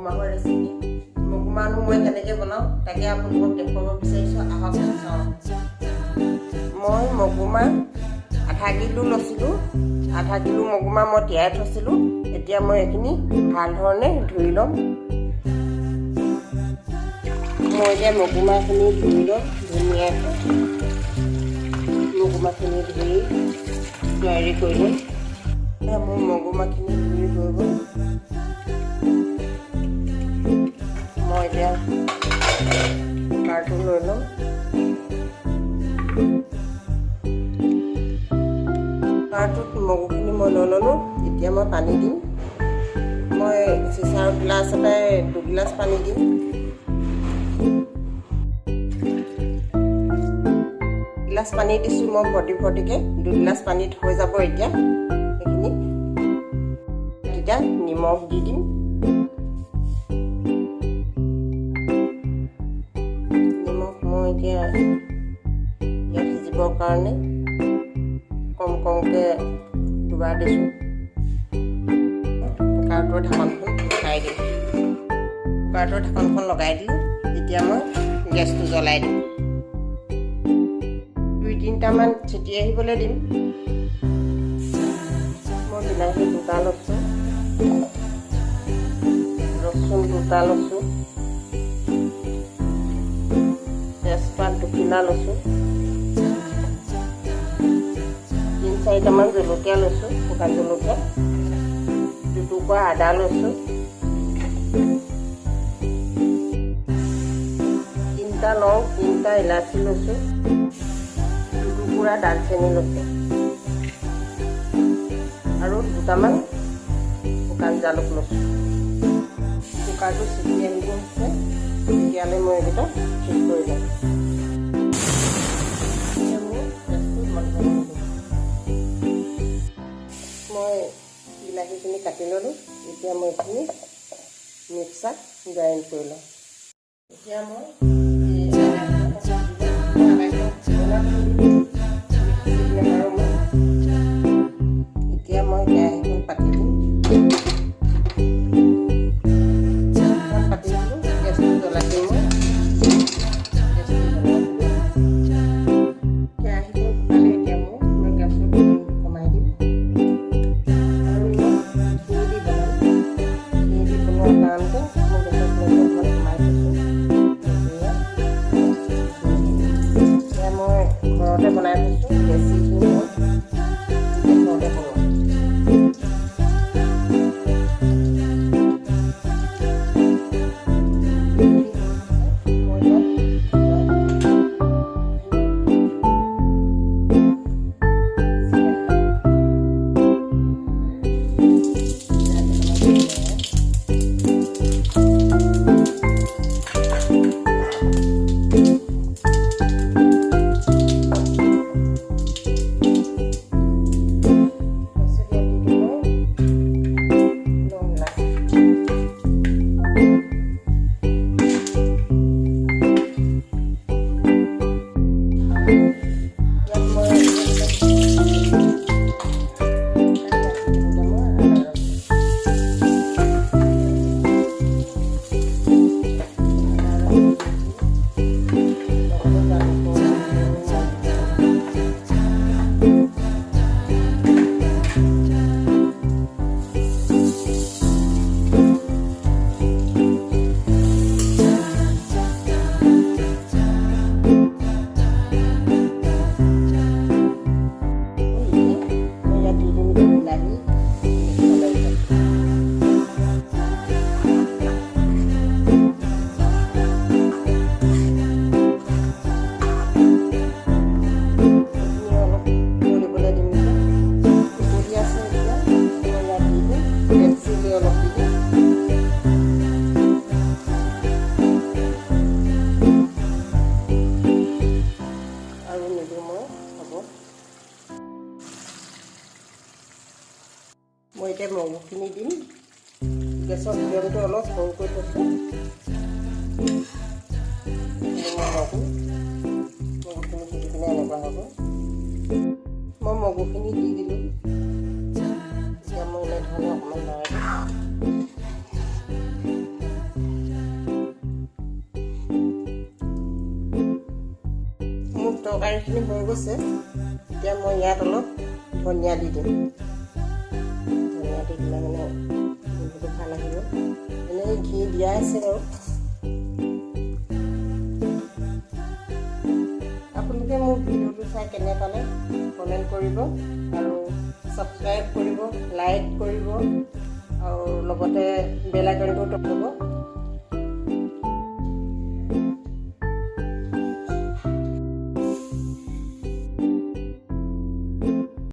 মগুমাহৰ recipe. মগুমাহনো মই কেনেকৈ বনাওঁ তাকে আপোনালোকক দেখুৱাব বিচাৰিছোঁ। আহক চাওঁ। মই মগুমাহ আধা কিলো লৈছিলোঁ। আধা কিলো মগুমাহ মই তিয়াই থৈছিলোঁ। এতিয়া মই এইখিনি ভাল ধৰণে ধুই ল'ম। মই এতিয়া মগুমাহখিনি ধুই ল'ম ধুনীয়াকৈ। মগুমাহখিনি ধুই তৈয়াৰী কৰি ল'ম। মোৰ মগুমাহখিনি ধুই হৈ গ'ল। মই এতিয়া কুকাৰটো লৈ ল'ম। কুকাৰটোত মগুখিনি মই লৈ ল'লোঁ। এতিয়া মই পানী দিম। মই চিচাৰ গিলাচ এটাই 2 গিলাচ পানী দিম। গিলাচ পানী দিছোঁ মই ভৰ্তিকৈ 2 গিলাচ পানীত হৈ যাব। এতিয়া সেইখিনি এতিয়া নিমখ দি দিম। নিমখ মই এতিয়া ইয়াত সিজিবৰ কাৰণে কম কমকৈ দুবাৰ দিছোঁ। কুকাৰটোৰ ঢাকনখন লগাই দিম। কুকাৰটোৰ ঢাকনখন লগাই দিলোঁ। এতিয়া মই গেছটো জ্বলাই দিম। 2-3টামান চিটি আহিবলৈ দিম। মই বিলাহী 2টা লৈছোঁ। ৰচুন 2টা লৈছোঁ। তেজপাত 2 কিলা লৈছোঁ। 3-4টামান জলকীয়া লৈছোঁ। শুকান জলকীয়া 2 টুকুৰা আদা লৈছোঁ। 3টা লং 3টা ইলাচি লৈছোঁ। 2 টুকুৰা দালচেনি লৈছোঁ আৰু 2টামান শুকান জালুক লৈছোঁ। কুকাৰটো চিটি আহিব হৈছে। তেতিয়ালৈ মই এইকেইটা ঠিক কৰি লওঁ। মই বিলাহীখিনি কাটি ল'লোঁ। এতিয়া মই এইখিনি মিক্সাৰত গ্ৰাইণ্ড কৰি লওঁ। এতিয়া মই এতিয়া মই কেৰাহীখন পাতি দিম। পাতি দিলোঁ। গেছটো জ্বলাই দিম। মই গেছটো জ্বলাই দিলোঁ। কেৰাহীখন শুকালে এতিয়া মই গেছটো কমাই দিম আৰু ঘিউ দি বনাম। ঘিউ দি বনোৱাৰ কাৰণতে মই গেছৰ ফ্লেমটো অকণমান কমাই থৈছোঁ। এতিয়া মই ঘৰতে বনাই থৈছোঁ। বেছি ঘিউ মই ঘৰতে বনাওঁ। মই এতিয়া মগুখিনি দিম। গেছৰ ফ্লেমটো অলপ সৰু কৰি থৈছোঁ। মগুখিনি দি কিনে এনেকুৱা হ'ব। মই মগুখিনি দি দিলোঁ। এতিয়া মই এনেধৰণে অকণমান লৰাই দিম। তৰকাৰীখিনি হৈ গৈছে। এতিয়া মই ইয়াত অলপ ধনিয়া দি দিম। ধনিয়া দি দিলে মানে গোন্ধটো ভাল আহিব। এনেই ঘি দিয়া আছে বাৰু। আপোনালোকে মোৰ ভিডিঅ'টো চাই কেনে পালে কমেণ্ট কৰিব আৰু ছাবস্ক্ৰাইব কৰিব, লাইক কৰিব আৰু লগতে বেল আইকনটো দবাব।